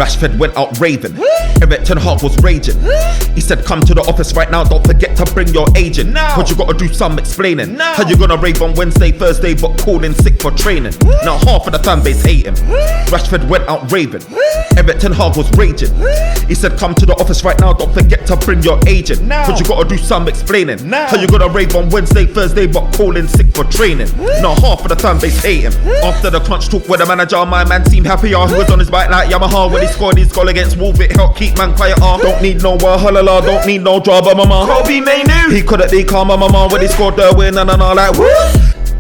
Rashford went out raving. Eric Ten Hag was raging. He said, come to the office right now, don't forget to bring your agent. Cause you gotta do some explaining. How you gonna rave on Wednesday, Thursday, but call in sick for training? Now half of the fan base hate him. Rashford went out raving. Eric Ten Hag was raging. He said, come to the office right now, don't forget to bring your agent. Cause you gotta do some explaining. How you gonna rave on Wednesday, Thursday, but call in sick for training? Now half of the fan base hate him. After the crunch talk with the manager, my man seemed happier. He was on his bike like Yamaha when he scored his goal against Wolves. It helped keep man quieter. Don't need no wahala, don't need no drama, mama. Kobbie Mainoo, he couldn't be calmer, mama, when he scored the win and all like woo.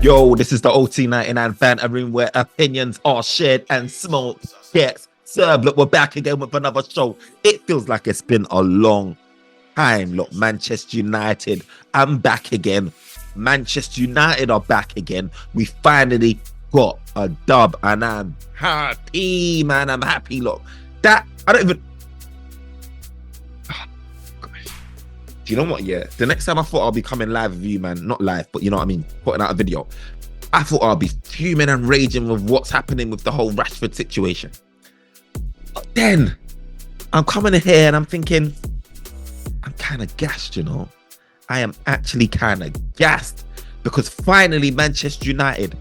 Yo, this is the OT99 Banter room where opinions are shared and smoke gets served. Look, we're back again with another show. It feels like it's been a long time. Look, Manchester United, I'm back again. Manchester United are back again. We finally got a dub and I'm happy, man. I'm happy. Look, that I don't even. Do you know what? Yeah, the next time I thought I'll be coming live with you, man. Not live, but you know what I mean, putting out a video. I thought I'll be fuming and raging with what's happening with the whole Rashford situation. But then I'm coming in here and I'm thinking, I'm kind of gassed, you know. I am actually kind of gassed because finally Manchester United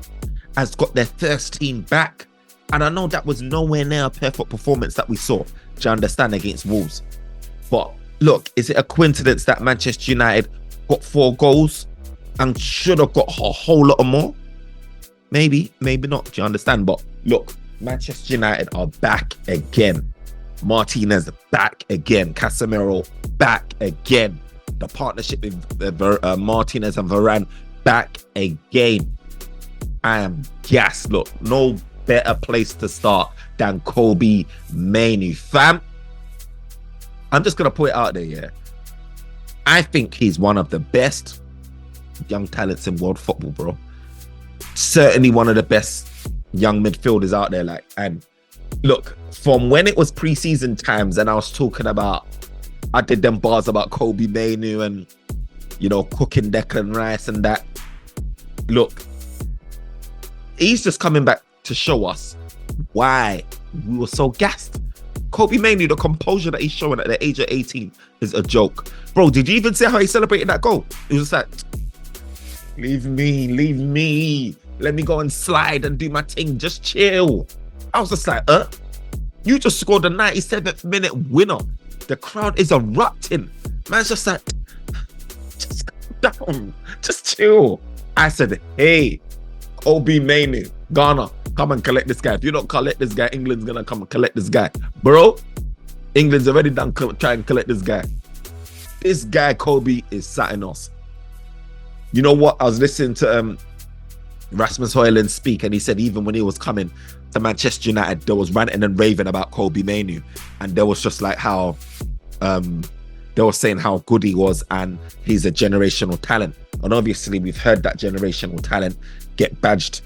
has got their first team back. And I know that was nowhere near a perfect performance that we saw, do you understand, against Wolves. But look, is it a coincidence that Manchester United got 4 goals and should have got a whole lot more? Maybe, maybe not, do you understand? But look, Manchester United are back again. Martinez back again. Casemiro back again. The partnership with Martinez and Varane back again. I am gassed. Look, no better place to start than Kobbie Mainoo. Fam, I'm just going to put it out there, yeah. I think he's one of the best young talents in world football, bro. Certainly one of the best young midfielders out there. Like, and look, from when it was pre-season times and I was talking about, I did them bars about Kobbie Mainoo and, you know, cooking Declan Rice and that. Look, he's just coming back to show us why we were so gassed. Kobbie Mainoo, the composure that he's showing at the age of 18 is a joke. Bro, did you even see how he celebrated that goal? It was just like, leave me. Let me go and slide and do my thing. Just chill. I was just like, you just scored the 97th minute winner. The crowd is erupting. Man's just like, just calm down. Just chill. I said, hey, Kobbie Mainoo, Ghana, come and collect this guy. If you don't collect this guy, England's gonna come and collect this guy. Bro, England's already done try and collect this guy. This guy, Kobbie, is something else. You know what? I was listening to Rasmus Højlund speak, and he said even when he was coming to Manchester United, there was ranting and raving about Kobbie Mainoo, and there was just like how they were saying how good he was and he's a generational talent. And obviously we've heard that generational talent get badged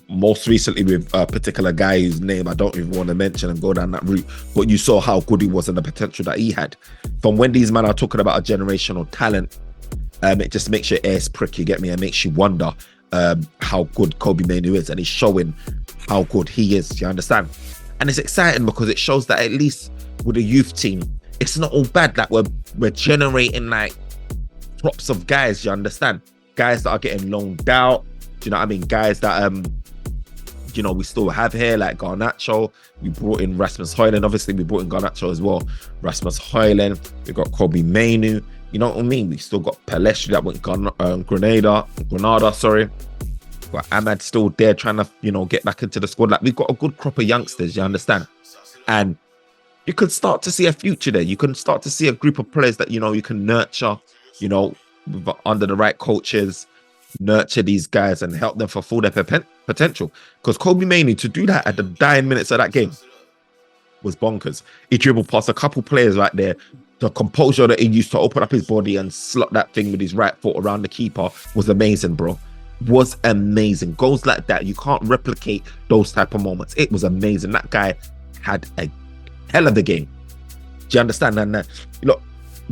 most recently with a particular guy whose name I don't even want to mention and go down that route, but you saw how good he was and the potential that he had. From when these men are talking about a generational talent, it just makes your ears prick, you get me? It makes you wonder how good Kobbie Mainoo is, and he's showing how good he is, you understand? And it's exciting because it shows that at least with a youth team, it's not all bad. Like we're generating like crops of guys, you understand? Guys that are getting loaned out, do you know what I mean? Guys that you know, we still have here, like Garnacho. We brought in Rasmus Højlund. Obviously we brought in Garnacho as well. Rasmus Højlund, we got Kobbie Mainoo. You know what I mean? We still got Pelestri that went Granada, sorry. But Ahmad still there trying to, you know, get back into the squad. Like, we've got a good crop of youngsters, you understand? And you can start to see a future there. You can start to see a group of players that, you know, you can nurture, you know, under the right coaches, nurture these guys and help them fulfill their potential. Because Kobbie Mainoo, to do that at the dying minutes of that game was bonkers. He dribbled past a couple players right there. The composure that he used to open up his body and slot that thing with his right foot around the keeper was amazing, bro. Was amazing. Goals like that, you can't replicate those type of moments. It was amazing. That guy had a hell of a game. Do you understand? And look,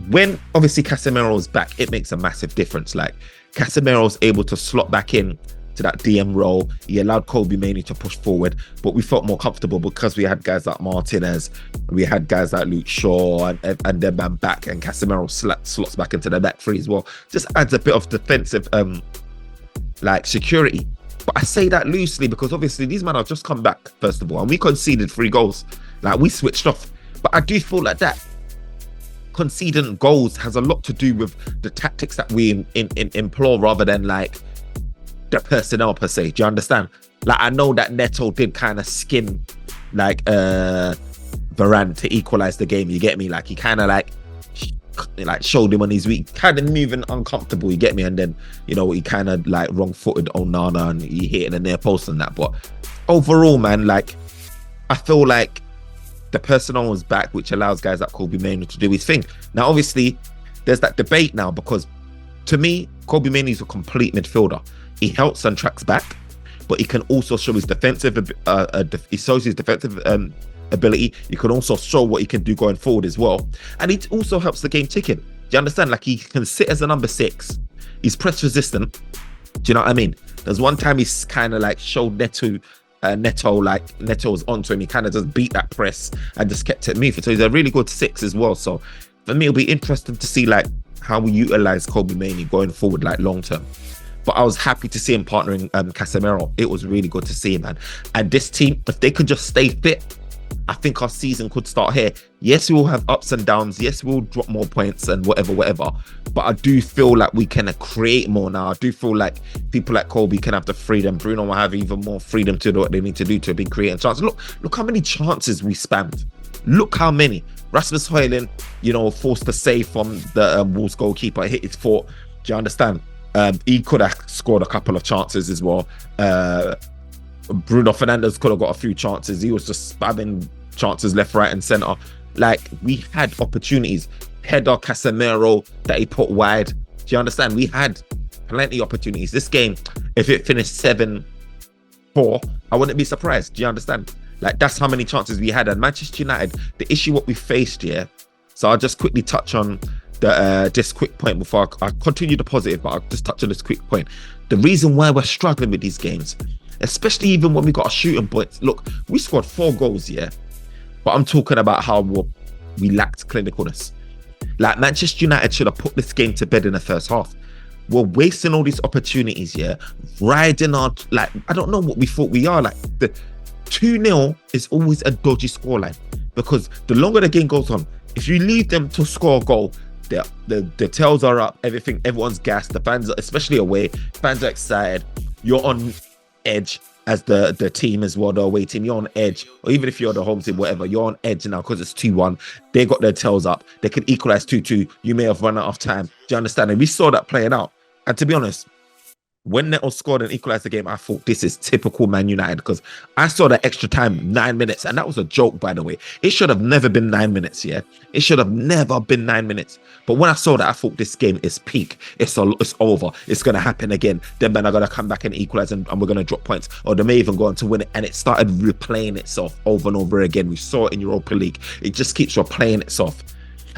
when obviously Casemiro's back, it makes a massive difference. Like, Casemiro's able to slot back in to that DM role. He allowed Kobbie Mainoo to push forward, but we felt more comfortable because we had guys like Martinez, we had guys like Luke Shaw, and their man back, and Casemiro slots back into the back three as well. Just adds a bit of defensive like security. But I say that loosely because obviously these men have just come back, first of all, and we conceded 3 goals. Like, we switched off. But I do feel like that conceding goals has a lot to do with the tactics that we employ rather than like the personnel per se. Do you understand? Like, I know that Neto did kind of skin like Varane to equalize the game. You get me? Like, he kind of like showed him on his week, kind of moving uncomfortable, you get me? And then, you know, he kind of like wrong-footed Onana and he hit in the near post and that. But overall, man, like, I feel like the personnel was back, which allows guys like Kobbie Mainoo to do his thing. Now, obviously, there's that debate now because to me, Kobbie Mainoo is a complete midfielder. He helps and tracks back, but he can also show his defensive ability. You can also show what he can do going forward as well, and it also helps the game ticking. Do you understand? Like, he can sit as a number 6. He's press resistant. Do you know what I mean? There's one time he's kind of like showed Neto was onto him. He kind of just beat that press and just kept it moving. So he's a really good 6 as well. So for me, it'll be interesting to see like how we utilize Kobbie Mainoo going forward, like long term. But I was happy to see him partnering Casemiro. It was really good to see him, man. And this team, if they could just stay fit, I think our season could start here. Yes, we will have ups and downs. Yes, we'll drop more points and whatever. But I do feel like we can create more now. I do feel like people like Kobbie can have the freedom. Bruno will have even more freedom to do what they need to do to be creating chances. Look how many chances we spammed. Look how many. Rasmus Højlund, you know, forced to save from the Wolves goalkeeper, hit his foot. Do you understand? He could have scored a couple of chances as well. Bruno Fernandes could have got a few chances. He was just spamming chances left, right, and centre. Like, we had opportunities. Header, Casemiro that he put wide. Do you understand? We had plenty of opportunities. This game, if it finished 7-4, I wouldn't be surprised. Do you understand? Like, that's how many chances we had. And Manchester United, the issue what we faced here. So I'll just quickly touch on this quick point before I continue the positive, but I'll just touch on this quick point. The reason why we're struggling with these games, especially even when we got a shooting points. Look, we scored 4 goals, yeah, but I'm talking about how we lacked clinicalness. Like, Manchester United should have put this game to bed in the first half. We're wasting all these opportunities, yeah, riding on, like, I don't know what we thought we are. Like, the 2-0 is always a dodgy scoreline because the longer the game goes on, if you leave them to score a goal, the tails are up, everyone's gassed, the fans, especially away, fans are excited, you're on edge as the team as well, the away team, you're on edge, or even if you're the home team, whatever, you're on edge now because it's 2-1, they got their tails up, they can equalize 2-2, you may have run out of time. Do you understand? And we saw that playing out. And to be honest, when Neto scored and equalized the game, I thought this is typical Man United because I saw that extra time, 9 minutes, and that was a joke, by the way. It should have never been 9 minutes, yeah? It should have never been 9 minutes. But when I saw that, I thought this game is peak. It's over. It's going to happen again. Then men are going to come back and equalize and we're going to drop points. Or they may even go on to win it. And it started replaying itself over and over again. We saw it in Europa League. It just keeps replaying itself.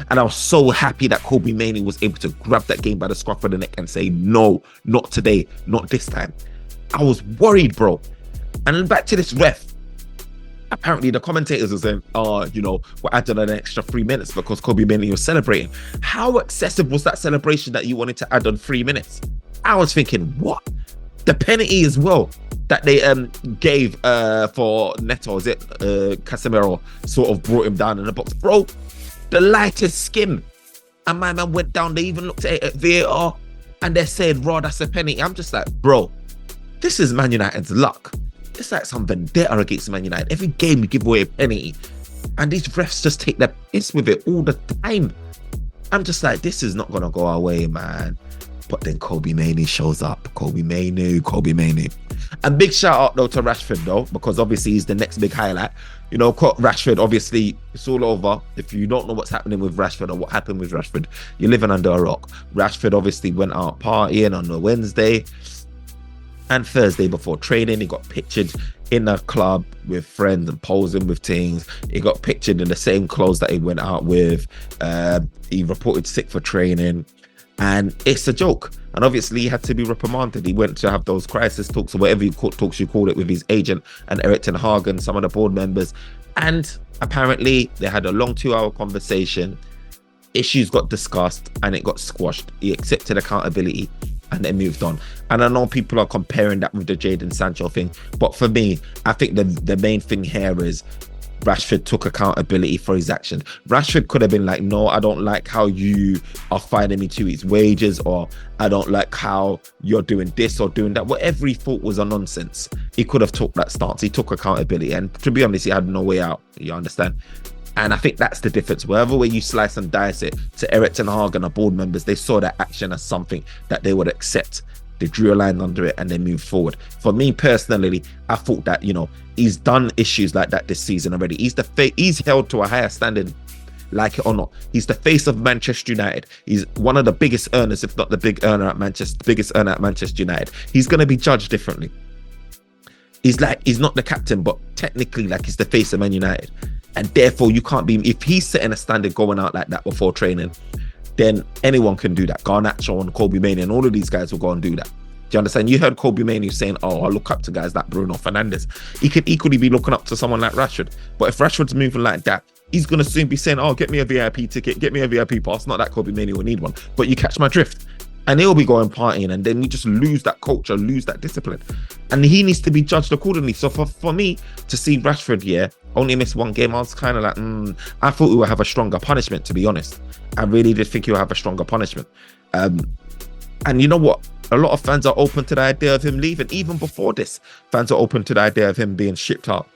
And I was so happy that Kobbie Mainoo was able to grab that game by the scruff of the neck and say, no, not today, not this time. I was worried, bro. And then back to this ref. Apparently, the commentators were saying, we're adding an extra 3 minutes because Kobbie Mainoo was celebrating. How excessive was that celebration that you wanted to add on 3 minutes? I was thinking, what? The penalty as well that they gave for Neto, is it? Casemiro sort of brought him down in the box. Bro, the lightest skim, and my man went down. They even looked at it at VAR and they said, raw, that's a penalty. I'm just like, bro, this is Man United's luck. It's like some vendetta against Man United. Every game you give away a penalty and these refs just take their piss with it all the time. I'm just like, this is not gonna go our way, man. But then Kobbie Mainoo shows up. Kobbie Mainoo. And big shout out though to Rashford though, because obviously he's the next big highlight. You know, Rashford, obviously it's all over. If you don't know what's happening with Rashford or what happened with Rashford, you're living under a rock. Rashford obviously went out partying on the Wednesday and Thursday before training. He got pictured in a club with friends and posing with things. He got pictured in the same clothes that he went out with. He reported sick for training. And it's a joke. And obviously he had to be reprimanded. He went to have those crisis talks, or whatever talks you call it, with his agent and Erik ten Hag and some of the board members. And apparently they had a long 2-hour conversation. Issues got discussed and it got squashed. He accepted accountability and then moved on. And I know people are comparing that with the Jadon Sancho thing, but for me, I think the main thing here is Rashford took accountability for his actions. Rashford could have been like, no, I don't like how you are fining me to his wages, or I don't like how you're doing this or doing that. Whatever he thought was a nonsense, he could have took that stance. He took accountability, and to be honest, he had no way out. You understand? And I think that's the difference. Wherever way you slice and dice it, to Erik ten Hag and the board members, they saw that action as something that they would accept. They drew a line under it and they moved forward. For me personally, I thought that, you know, he's done issues like that this season already. He's held to a higher standard, like it or not. He's the face of Manchester United. He's one of the biggest earners, if not the biggest earner at Manchester United. He's going to be judged differently. He's not the captain, but technically, like, he's the face of Man United. And therefore, you can't be, if he's setting a standard going out like that before training, then anyone can do that. Garnacho and Kobbie Mainoo and all of these guys will go and do that. Do you understand? You heard Kobbie Mainoo saying, oh, I look up to guys like Bruno Fernandes. He could equally be looking up to someone like Rashford. But if Rashford's moving like that, he's going to soon be saying, oh, get me a VIP ticket, get me a VIP pass. Not that Kobbie Mainoo will need one, but you catch my drift. And he'll be going partying, and then we just lose that culture, lose that discipline. And he needs to be judged accordingly. So for me to see Rashford, only miss one game, I was kind of like, I thought we would have a stronger punishment, to be honest. I really did think he would have a stronger punishment. And you know what? A lot of fans are open to the idea of him leaving. Even before this, fans are open to the idea of him being shipped out.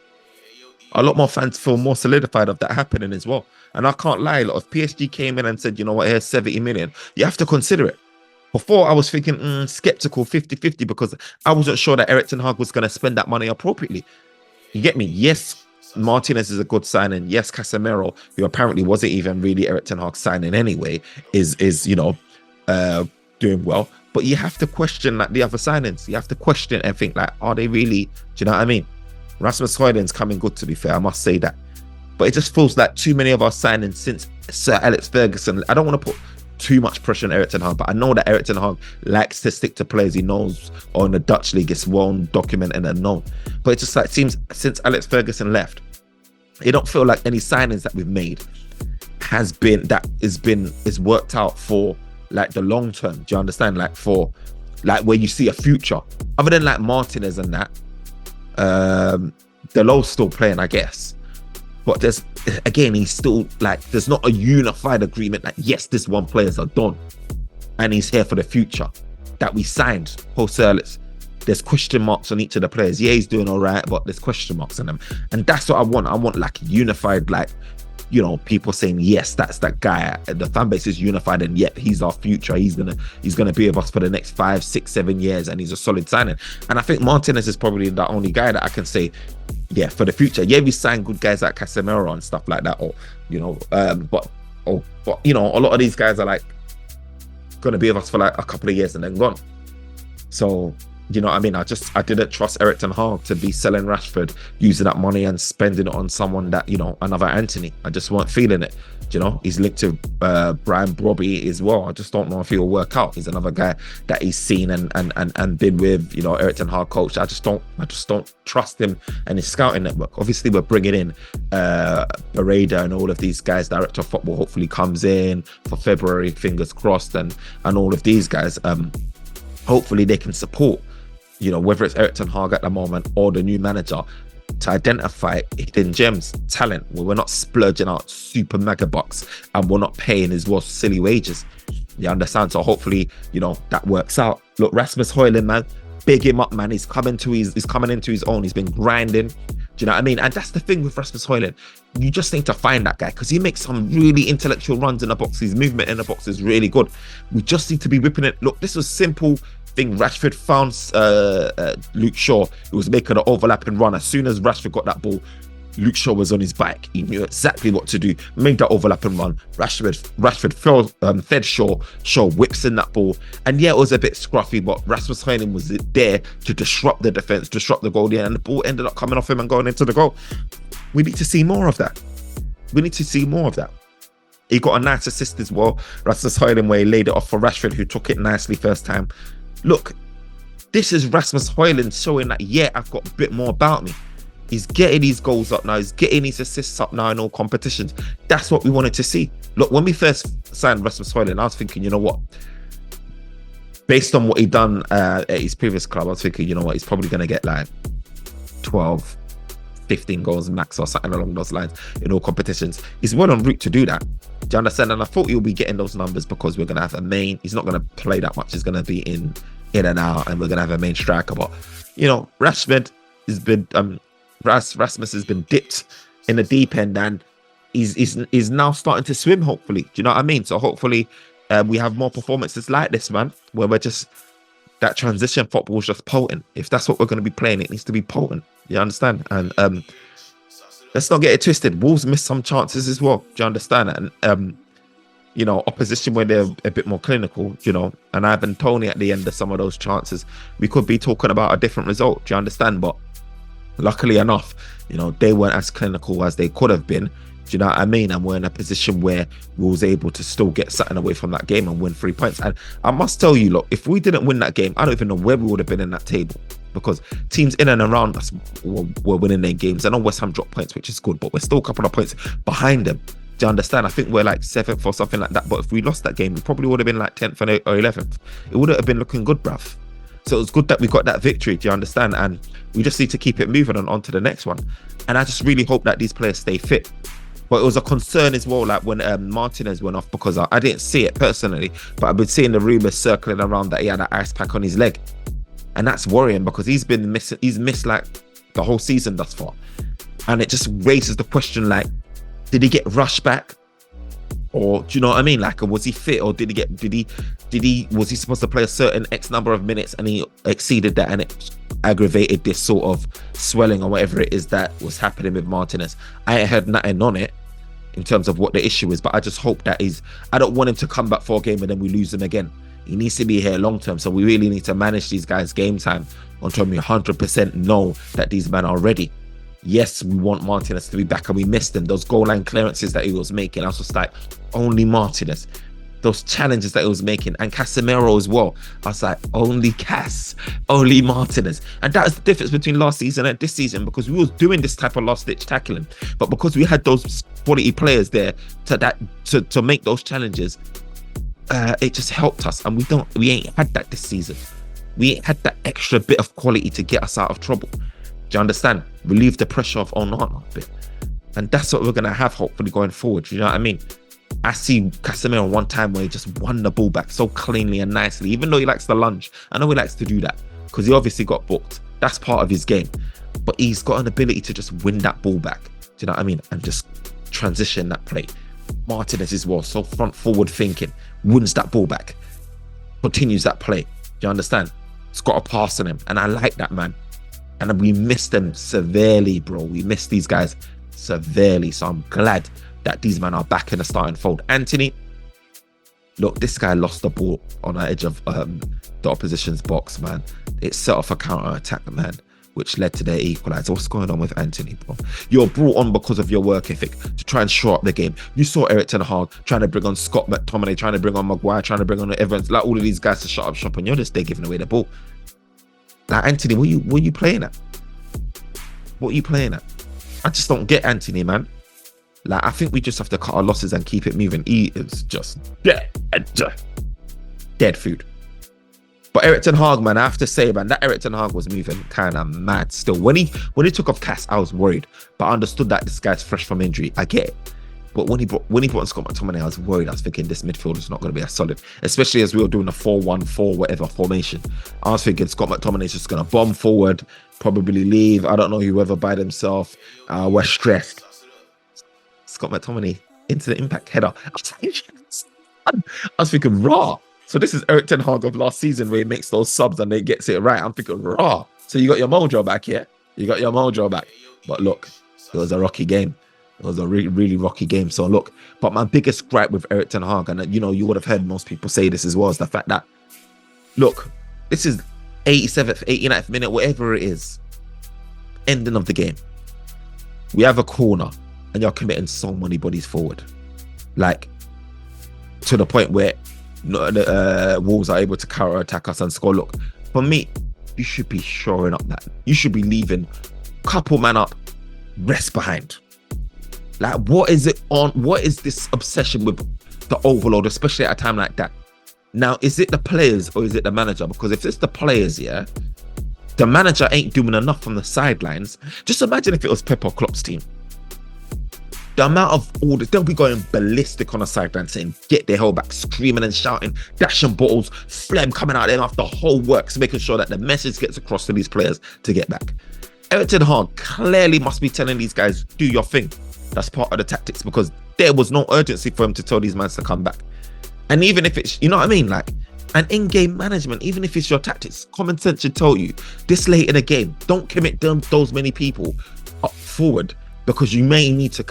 A lot more fans feel more solidified of that happening as well. And I can't lie, a lot of PSG came in and said, you know what, here's 70 million. You have to consider it. Before, I was thinking skeptical 50-50 because I wasn't sure that Erik ten Hag was going to spend that money appropriately. You get me? Yes, Martinez is a good signing. Yes, Casemiro, who apparently wasn't even really Erik ten Hag's signing anyway, is doing well. But you have to question like the other signings. You have to question and think like, are they really? Do you know what I mean? Rasmus Højlund's coming good, to be fair. I must say that. But it just feels like too many of our signings since Sir Alex Ferguson. I don't want to put too much pressure on Erik ten Hag, but I know that Erik ten Hag likes to stick to players he knows on the Dutch league. It's well documented and known. But it just like seems since Alex Ferguson left, it don't feel like any signings that we've made has worked out for like the long term. Do you understand? Like for like where you see a future, other than like Martinez and that. Delow's still playing, I guess. But there's, again, he's still like, there's not a unified agreement that, yes, this one players are done and he's here for the future that we signed post-Earlis. There's question marks on each of the players. Yeah, he's doing all right, but there's question marks on them. And that's what I want. I want like unified, like, you know, people saying, yes, that's that guy. The fan base is unified and yet he's our future. He's gonna be with us for the next 5, 6, 7 years and he's a solid signing. And I think Martinez is probably the only guy that I can say, yeah, for the future. Yeah, we signed good guys like Casemiro and stuff like that, or you know, but you know, a lot of these guys are like gonna be with us for like a couple of years and then gone. So, you know what I mean? I didn't trust Erik ten Hag to be selling Rashford, using that money and spending it on someone that, you know, another Anthony. I just weren't feeling it. You know, he's linked to Brian Brobby as well. I just don't know if he'll work out. He's another guy that he's seen and been with, you know, Erik ten Hag coach. I just don't trust him and his scouting network. Obviously, we're bringing in Bereda and all of these guys. Director of football hopefully comes in for February, fingers crossed, and all of these guys. Hopefully they can support, you know, whether it's Erik ten Hag at the moment or the new manager, to identify hidden gems, talent, where we're not splurging out super mega bucks and we're not paying his well silly wages. You understand? So hopefully, you know, that works out. Look, Rasmus Højlund, man, big him up, man. He's coming into his own. He's been grinding. Do you know what I mean? And that's the thing with Rasmus Højlund. You just need to find that guy because he makes some really intellectual runs in the box. His movement in the box is really good. We just need to be whipping it. Look, this was simple thing. Rashford found Luke Shaw, who was making an overlapping run. As soon as Rashford got that ball, Luke Shaw was on his back. He knew exactly what to do, made that overlapping run. Rashford fed Shaw. Shaw whips in that ball. And yeah, it was a bit scruffy, but Rasmus Højlund was there to disrupt the defense, disrupt the goal, and the ball ended up coming off him and going into the goal. We need to see more of that. We need to see more of that. He got a nice assist as well. Rasmus Højlund, where he laid it off for Rashford, who took it nicely first time. Look, this is Rasmus Højlund showing that, yeah, I've got a bit more about me. He's getting his goals up now. He's getting his assists up now in all competitions. That's what we wanted to see. Look, when we first signed Rasmus Højlund, I was thinking, you know what? Based on what he done at his previous club, I was thinking, you know what? He's probably going to get like 12, 15 goals max or something along those lines in all competitions. He's well en route to do that. Do you understand? And I thought he'll be getting those numbers because we're going to have a main. He's not going to play that much. He's going to be in and out, and we're going to have a main striker. But, you know, Rashford has been... Rasmus has been dipped in the deep end, and he's now starting to swim, hopefully. Do you know what I mean? So hopefully we have more performances like this, man, where we're just, that transition football is just potent. If that's what we're going to be playing, it needs to be potent. You understand? And let's not get it twisted. Wolves missed some chances as well. Do you understand? And you know, opposition where they're a bit more clinical, you know, and Ivan Toney at the end of some of those chances, we could be talking about a different result. Do you understand? But luckily enough, you know, they weren't as clinical as they could have been. Do you know what I mean? And we're in a position where we was able to still get something away from that game and win 3 points. And I must tell you, look, if we didn't win that game, I don't even know where we would have been in that table, because teams in and around us were winning their games. I know West Ham dropped points, which is good, but we're still a couple of points behind them. Do you understand? I think we're like 7th or something like that. But if we lost that game, we probably would have been like 10th or 11th. It wouldn't have been looking good, bruv. So it was good that we got that victory, do you understand? And we just need to keep it moving on to the next one. And I just really hope that these players stay fit. But it was a concern as well, like when Martinez went off, because I didn't see it personally, but I've been seeing the rumours circling around that he had an ice pack on his leg. And that's worrying, because he's missed like the whole season thus far. And it just raises the question, like, did he get rushed back? Or do you know what I mean? Like, was he fit, or was he supposed to play a certain X number of minutes and he exceeded that, and it aggravated this sort of swelling or whatever it is that was happening with Martinez? I ain't heard nothing on it in terms of what the issue is, but I just hope that I don't want him to come back for a game and then we lose him again. He needs to be here long term, so we really need to manage these guys' game time until we 100% know that these men are ready. Yes, we want Martinez to be back, and we missed him. Those goal line clearances that he was making, I was just like, only Martinez. Those challenges that he was making, and Casemiro as well. I was like, only only Martinez. And that is the difference between last season and this season, because we was doing this type of last-ditch tackling, but because we had those quality players there to make those challenges, it just helped us. And we ain't had that this season. We ain't had that extra bit of quality to get us out of trouble. Do you understand? Relieve the pressure of Onana a bit. And that's what we're going to have, hopefully, going forward. You know what I mean? I see Casemiro one time where he just won the ball back so cleanly and nicely, even though he likes to lunge. I know he likes to do that because he obviously got booked. That's part of his game. But he's got an ability to just win that ball back. Do you know what I mean? And just transition that play. Martinez as well, so front forward thinking, wins that ball back, continues that play. Do you understand? It's got a pass on him. And I like that, man. And we missed them severely, bro. We missed these guys severely. So I'm glad that these men are back in the starting fold. Anthony, look, this guy lost the ball on the edge of the opposition's box, man. It set off a counter-attack, man, which led to their equaliser. What's going on with Anthony, bro? You're brought on because of your work ethic to try and shore up the game. You saw Eric Ten Hag trying to bring on Scott McTominay, trying to bring on Maguire, trying to bring on Evans, like all of these guys to shut up shop, and you're just there giving away the ball. Like, Anthony, what are you playing at? What are you playing at? I just don't get Anthony, man. Like, I think we just have to cut our losses and keep it moving. He is just dead food. But Eric Ten Hag, man, I have to say, man, that Eric Ten Hag was moving kind of mad still. When he took off Cass, I was worried, but I understood that this guy's fresh from injury. I get it. But when he brought in Scott McTominay, I was worried. I was thinking this midfield is not going to be as solid, especially as we were doing a 4-1-4 whatever formation. I was thinking Scott McTominay is just going to bomb forward, probably leave. I don't know, whoever by themselves. We're stressed. Scott McTominay into the impact header. I was thinking, raw. So this is Eric Ten Hag of last season where he makes those subs and he gets it right. I'm thinking, raw. So you got your mojo back, yeah? You got your mojo back. But look, it was a rocky game. It was a really, really rocky game. So look, but my biggest gripe with Eric Ten Hag, and you know, you would have heard most people say this as well, is the fact that, look, this is 87th, 89th minute, whatever it is, ending of the game. We have a corner and you're committing so many bodies forward. Like, to the point where the Wolves are able to counter attack us and score. Look, for me, you should be shoring up that. You should be leaving couple man up, rest behind. Like, what is it on? What is this obsession with the overload, especially at a time like that? Now, is it the players or is it the manager? Because if it's the players, yeah, the manager ain't doing enough from the sidelines. Just imagine if it was Pep or Klopp's team. The amount of orders, they'll be going ballistic on the sideline, saying, get their hell back, screaming and shouting, dashing bottles, phlegm coming out there after the whole works, making sure that the message gets across to these players to get back. Erik ten Hag clearly must be telling these guys, do your thing. That's part of the tactics, because there was no urgency for him to tell these men to come back. And even if it's, you know what I mean? Like, an in-game management, even if it's your tactics, common sense should tell you, this late in the game, don't commit those many people up forward, because you may need to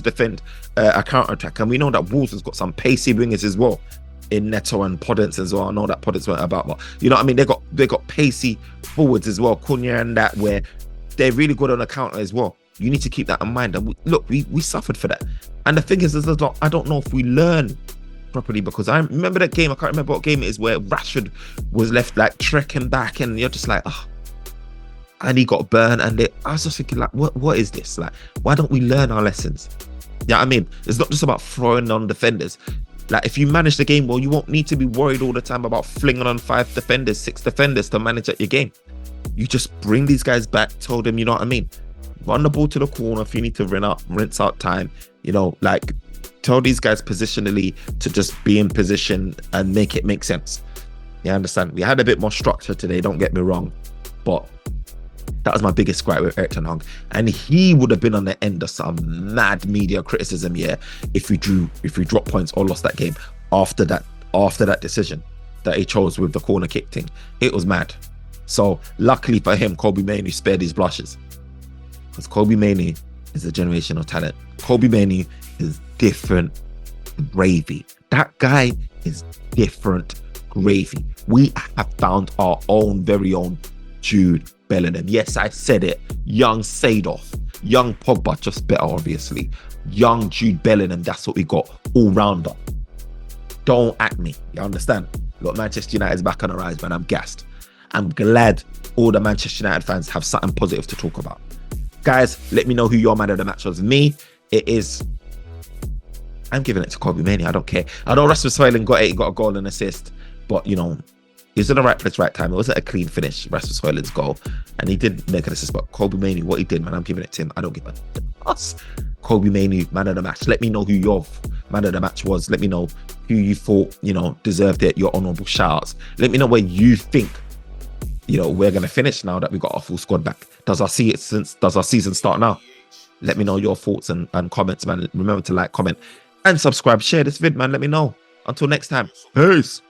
defend a counter-attack. And we know that Wolves has got some pacey wingers as well, in Neto and Podence as well. I know that Podence weren't about, but you know what I mean? They got pacey forwards as well, Cunha and that, where they're really good on the counter as well. You need to keep that in mind. And we suffered for that. And the thing is, I don't know if we learn properly, because I remember that game. I can't remember what game it is, where Rashford was left like trekking back, and you're just like, oh, and he got burned. And I was just thinking, like, what is this? Like, why don't we learn our lessons? Yeah, I mean, it's not just about throwing on defenders. Like, if you manage the game well, you won't need to be worried all the time about flinging on 5 defenders, 6 defenders to manage at your game. You just bring these guys back, tell them, you know what I mean? Run the ball to the corner if you need to rinse out time, you know, like, tell these guys positionally to just be in position and make it make sense. You understand? We had a bit more structure today, don't get me wrong, but that was my biggest gripe with Erik ten Hag. And he would have been on the end of some mad media criticism, yeah, if we dropped points or lost that game after that decision that he chose with the corner kick thing. It was mad. So luckily for him, Kobbie Mainoo spared his blushes, because Kobbie Mainoo is a generational talent. Kobbie Mainoo is different gravy. That guy is different gravy. We have found our very own Jude Bellingham. Yes, I said it. Young Seedorf, young Pogba, just better, obviously. Young Jude Bellingham, that's what we got. All rounder. Don't act me. You understand? Look, Manchester United's back on the rise, man. I'm gassed. I'm glad all the Manchester United fans have something positive to talk about. Guys, let me know who your man of the match was. Me, I'm giving it to Kobbie Mainoo. I don't care. I know Rasmus Højlund got a goal and assist, but you know, he was in the right place, right time. It wasn't a clean finish, Rasmus Højlund's goal, and he did make an assist. But Kobbie Mainoo, what he did, man, I'm giving it to him. I don't give a us. Kobbie Mainoo, man of the match. Let me know who your man of the match was. Let me know who you thought, you know, deserved it. Your honourable shout-outs. Let me know where you think, you know, we're gonna finish now that we got our full squad back. Does our season start now? Let me know your thoughts and comments, man. Remember to like, comment, and subscribe. Share this vid, man. Let me know. Until next time. Peace.